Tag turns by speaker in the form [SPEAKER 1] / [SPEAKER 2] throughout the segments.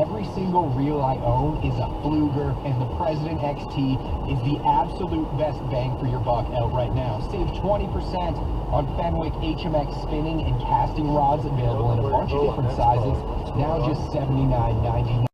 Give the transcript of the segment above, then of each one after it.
[SPEAKER 1] every single reel I own is a Fluger, and the President XT is the absolute best bang for your buck out right now. Save 20% on Fenwick HMX spinning and casting rods, available in a bunch of different sizes, now just $79.99.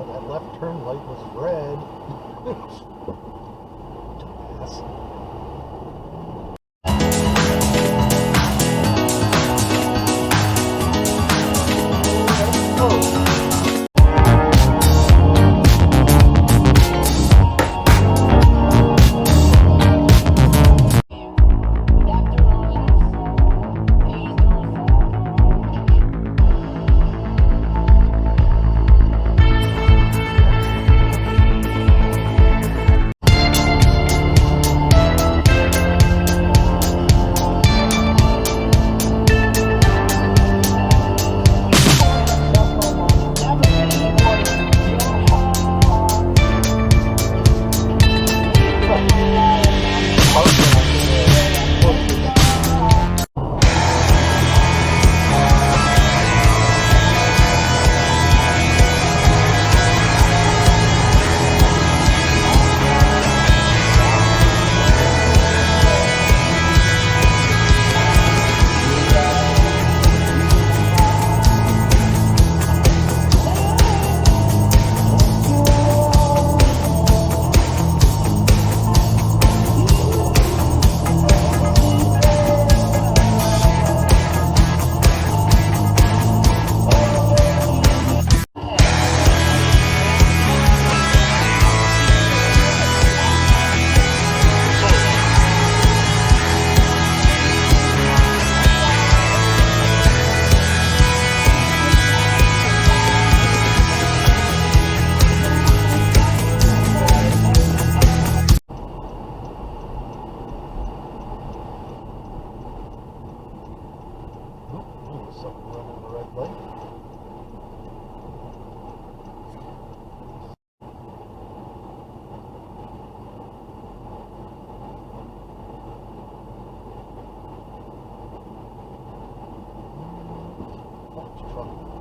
[SPEAKER 2] That left turn light was red. Dumbass.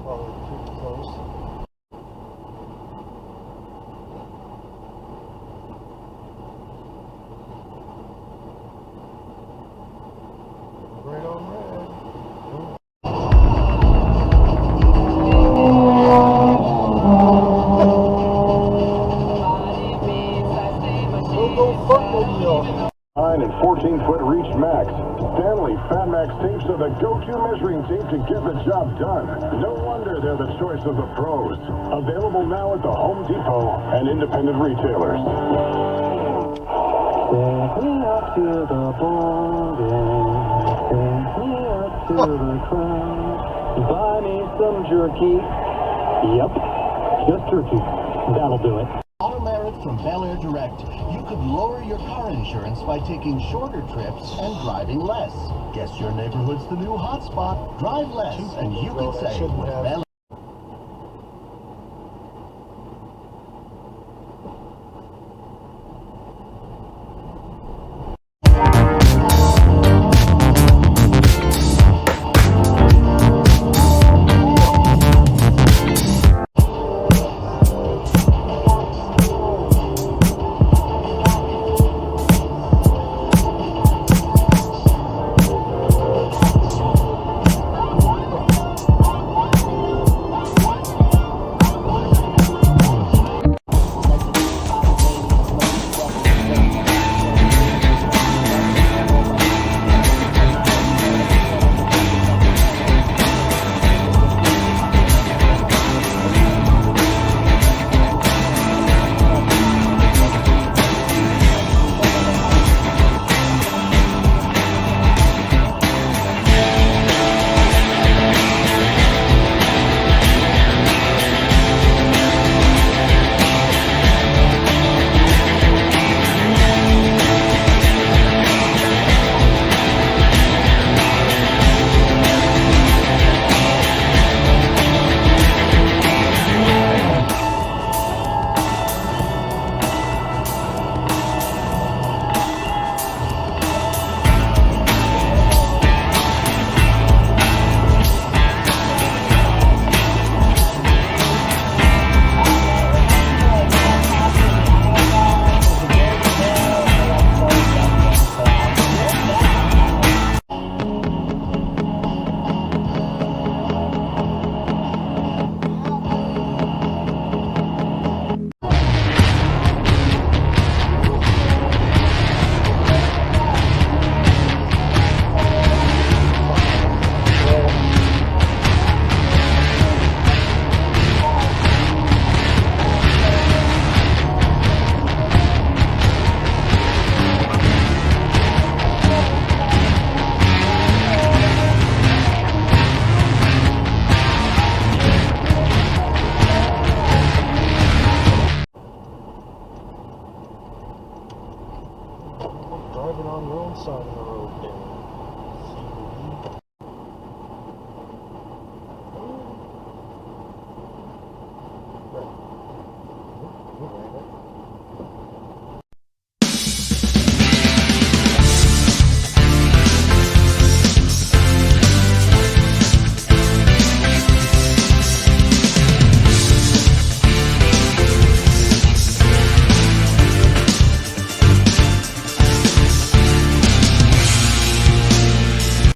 [SPEAKER 2] Probably too close. Right on red.
[SPEAKER 3] Go fuck video. 9 and 14-foot reached max. Stanley Fat Max. HMX tapes are the go-to measuring tape to get the job done. No wonder they're the choice of the pros. Available now at the Home Depot and independent retailers.
[SPEAKER 4] Take me up to the border, take me up to the crowd, buy me some jerky. Yep, just jerky. That'll do it.
[SPEAKER 5] Auto Merit from Bel Air Direct. You could lower your car insurance by taking shorter trips and driving less. Guess your neighborhood's the new hotspot. Drive less, and you can save with Bel Air.